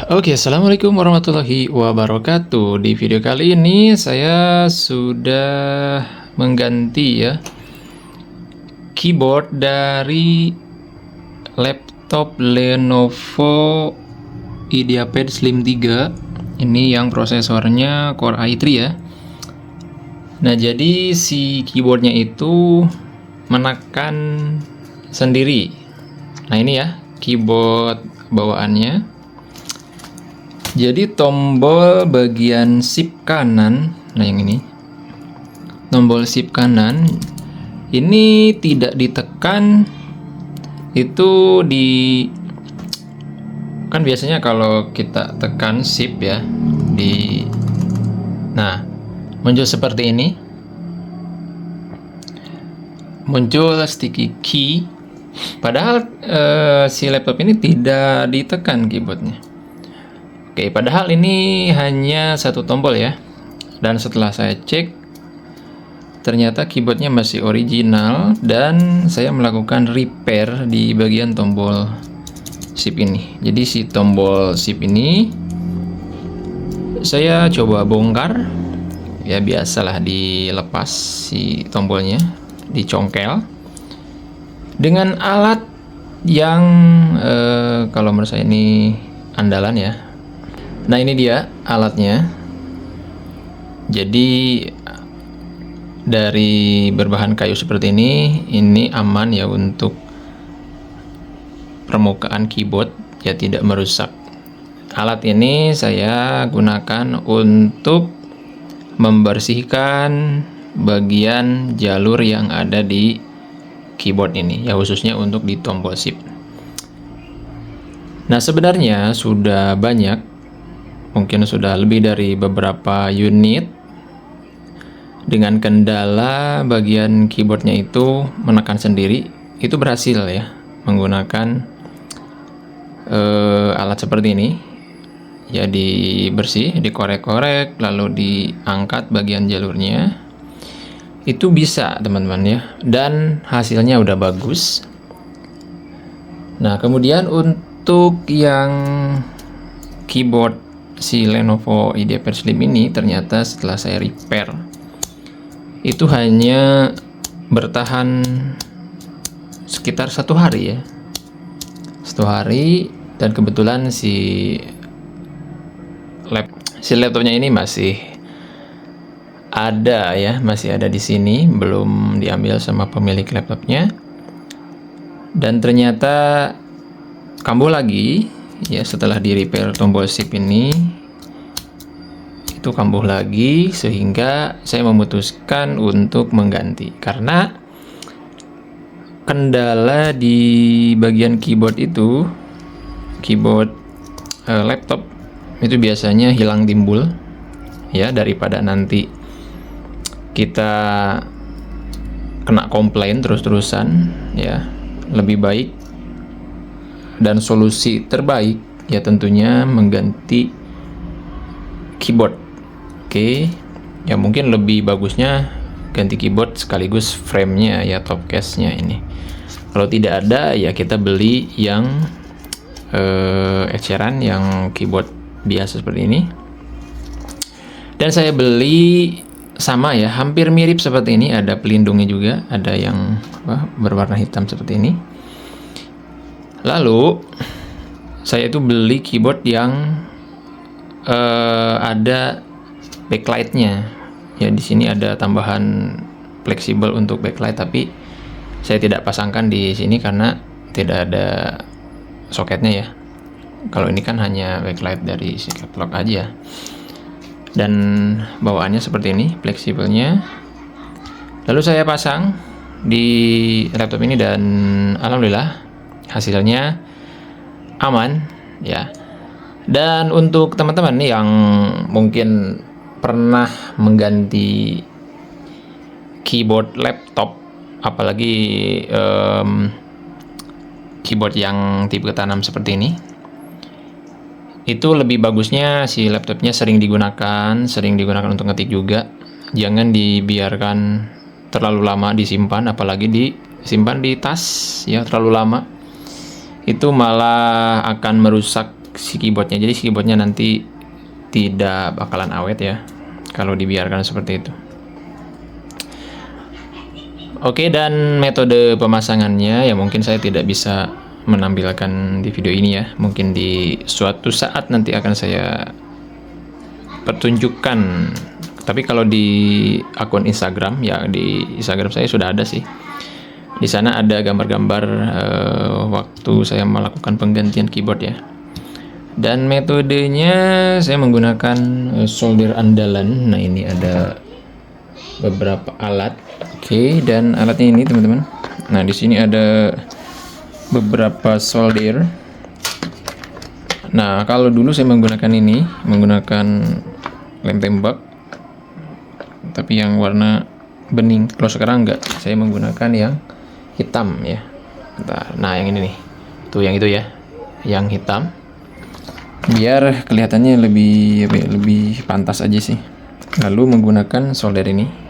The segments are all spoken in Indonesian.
Oke, assalamualaikum warahmatullahi wabarakatuh. Di video kali ini saya sudah mengganti ya keyboard dari laptop Lenovo IdeaPad Slim 3. Ini yang prosesornya Core i3 ya. Nah, jadi si keyboardnya itu menekan sendiri. Nah, ini ya keyboard bawaannya. Jadi tombol bagian shift kanan, nah yang ini, tombol shift kanan ini tidak ditekan, itu kan biasanya kalau kita tekan shift ya, nah muncul seperti ini, muncul sticky key, padahal si laptop ini tidak ditekan keyboardnya. Oke, padahal ini hanya satu tombol ya. Dan setelah saya cek, ternyata keyboardnya masih original dan saya melakukan repair di bagian tombol shift ini. Jadi si tombol shift ini saya coba bongkar. Ya biasalah, dilepas si tombolnya, dicongkel dengan alat yang kalau menurut saya ini andalan ya. Nah, ini dia alatnya. Jadi dari berbahan kayu seperti ini aman ya untuk permukaan keyboard, ya tidak merusak. Alat ini saya gunakan untuk membersihkan bagian jalur yang ada di keyboard ini, ya khususnya untuk di tombol shift. Nah, sebenarnya sudah banyak, mungkin sudah lebih dari beberapa unit dengan kendala bagian keyboardnya itu menekan sendiri, itu berhasil ya menggunakan alat seperti ini. Ya, dibersih, dikorek-korek, lalu diangkat bagian jalurnya, itu bisa teman-teman ya, dan hasilnya udah bagus. Nah, kemudian untuk yang keyboard si Lenovo IdeaPad Slim ini, ternyata setelah saya repair itu hanya bertahan sekitar 1 hari ya, 1 hari. Dan kebetulan si laptopnya ini masih ada ya, masih ada di sini, belum diambil sama pemilik laptopnya. Dan ternyata kambuh lagi ya, setelah di repair tombol shift ini itu kambuh lagi, sehingga saya memutuskan untuk mengganti karena kendala di bagian keyboard itu, keyboard laptop itu biasanya hilang timbul ya, daripada nanti kita kena komplain terus-terusan ya, lebih baik dan solusi terbaik ya tentunya mengganti keyboard. Oke, ya mungkin lebih bagusnya ganti keyboard sekaligus frame-nya ya, top case-nya ini. Kalau tidak ada ya kita beli yang eceran, yang keyboard biasa seperti ini. Dan saya beli sama ya, hampir mirip seperti ini, ada pelindungnya juga, ada yang berwarna hitam seperti ini. Lalu saya itu beli keyboard yang ada backlightnya ya. Di sini ada tambahan fleksibel untuk backlight, tapi saya tidak pasangkan di sini karena tidak ada soketnya ya. Kalau ini kan hanya backlight dari si caps lock aja. Dan bawaannya seperti ini, fleksibelnya. Lalu saya pasang di laptop ini dan alhamdulillah hasilnya aman ya. Dan untuk teman-teman nih yang mungkin pernah mengganti keyboard laptop, apalagi keyboard yang tipe tanam seperti ini, itu lebih bagusnya si laptopnya sering digunakan untuk ngetik juga. Jangan dibiarkan terlalu lama disimpan, apalagi disimpan di tas ya terlalu lama, itu malah akan merusak si keyboardnya. Jadi si keyboardnya nanti tidak bakalan awet ya kalau dibiarkan seperti itu. Oke, dan metode pemasangannya ya mungkin saya tidak bisa menampilkan di video ini ya. Mungkin di suatu saat nanti akan saya pertunjukkan. Tapi kalau di akun Instagram ya, di Instagram saya sudah ada sih. Di sana ada gambar-gambar waktu saya melakukan penggantian keyboard ya. Dan metodenya saya menggunakan solder andalan. Nah, ini ada beberapa alat. Oke, dan alatnya ini teman-teman. Nah, di sini ada beberapa solder. Nah, kalau dulu saya menggunakan ini, menggunakan lem tembak, tapi yang warna bening. Kalau sekarang enggak, saya menggunakan yang hitam ya. Nah, yang ini nih, tuh yang itu ya, yang hitam. Biar kelihatannya lebih pantas aja sih. Lalu menggunakan solder ini.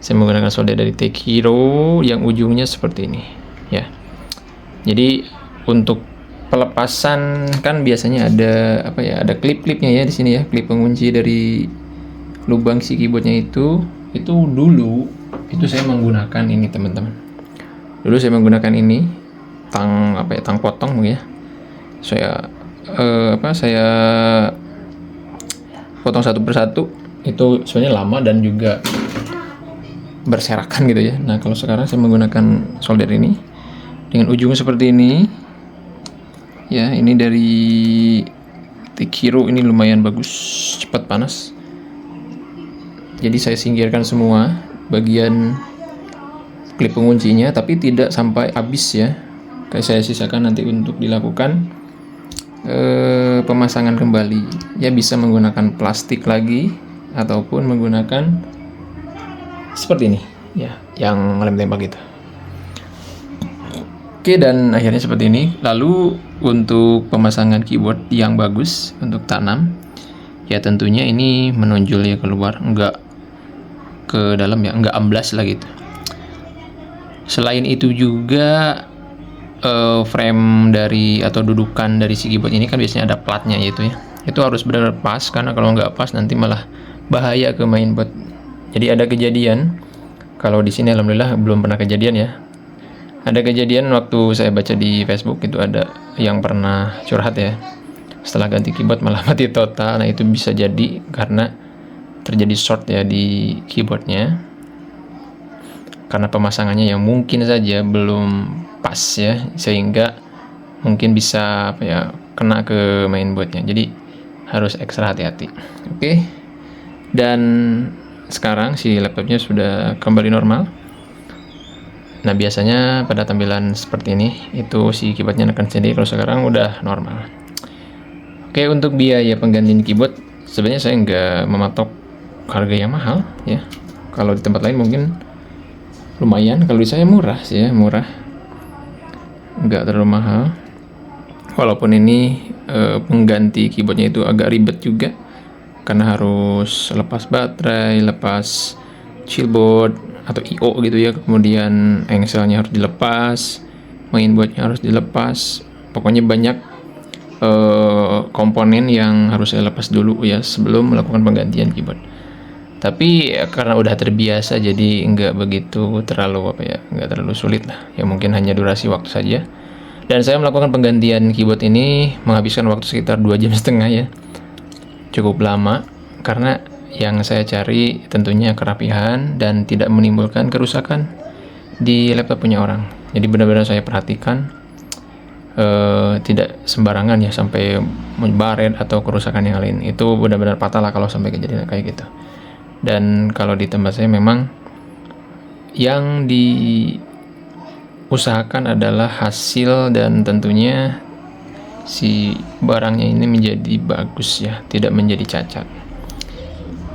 Saya menggunakan solder dari Tekiro yang ujungnya seperti ini ya. Jadi untuk pelepasan kan biasanya ada ada klip-klipnya ya di sini ya, klip pengunci dari lubang si keyboardnya itu dulu itu saya menggunakan ini teman-teman. Dulu saya menggunakan ini tang potong ya. Saya saya potong satu persatu. Itu sebenarnya lama dan juga berserakan gitu ya. Nah, kalau sekarang saya menggunakan solder ini dengan ujungnya seperti ini ya. Ini dari Tekiro, ini lumayan bagus, cepat panas. Jadi saya singkirkan semua bagian klip penguncinya, tapi tidak sampai habis ya. Kayak saya sisakan nanti untuk dilakukan pemasangan kembali ya. Bisa menggunakan plastik lagi ataupun menggunakan seperti ini ya, yang lem tembak gitu. Oke, dan akhirnya seperti ini. Lalu untuk pemasangan keyboard yang bagus untuk tanam ya, tentunya ini menonjol ya keluar, enggak ke dalam ya, enggak amblas lah gitu. Selain itu juga frame dari atau dudukan dari si keyboard ini kan biasanya ada platnya gitu ya. Itu harus benar-benar pas, karena kalau nggak pas nanti malah bahaya ke mainboard. Jadi ada kejadian, kalau di sini alhamdulillah belum pernah kejadian ya. Ada kejadian waktu saya baca di Facebook, itu ada yang pernah curhat ya. Setelah ganti keyboard malah mati total. Nah, itu bisa jadi karena terjadi short ya di keyboardnya. Karena pemasangannya yang mungkin saja belum pas ya, sehingga mungkin bisa kena ke mainboardnya. Jadi harus ekstra hati-hati. Oke. Dan sekarang si laptopnya sudah kembali normal. Nah, biasanya pada tampilan seperti ini itu si keyboardnya akan sendiri. Kalau sekarang udah normal. Oke, untuk biaya penggantian keyboard sebenarnya saya nggak mematok harga yang mahal ya. Kalau di tempat lain mungkin lumayan. Kalau di saya murah sih ya, murah, nggak terlalu mahal. Walaupun ini pengganti keyboardnya itu agak ribet juga, karena harus lepas baterai, lepas chillboard atau I/O gitu ya, kemudian engselnya harus dilepas, mainboardnya harus dilepas. Pokoknya banyak komponen yang harus saya lepas dulu ya sebelum melakukan penggantian keyboard. Tapi karena udah terbiasa, jadi nggak begitu terlalu nggak terlalu sulit lah ya, mungkin hanya durasi waktu saja. Dan saya melakukan penggantian keyboard ini menghabiskan waktu sekitar 2,5 jam ya. Cukup lama, karena yang saya cari tentunya kerapihan dan tidak menimbulkan kerusakan di laptop punya orang. Jadi benar-benar saya perhatikan tidak sembarangan ya, sampai baret atau kerusakan yang lain. Itu benar-benar fatal lah kalau sampai kejadian kayak gitu. Dan kalau di tempat saya memang yang diusahakan adalah hasil, dan tentunya si barangnya ini menjadi bagus ya, tidak menjadi cacat.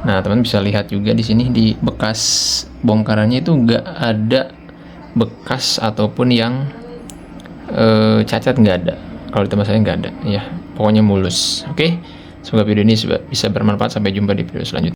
Nah, teman bisa lihat juga di sini di bekas bongkarannya itu nggak ada bekas ataupun yang cacat, nggak ada. Kalau di tempat saya nggak ada ya, pokoknya mulus. Oke, semoga video ini bisa bermanfaat. Sampai jumpa di video selanjutnya.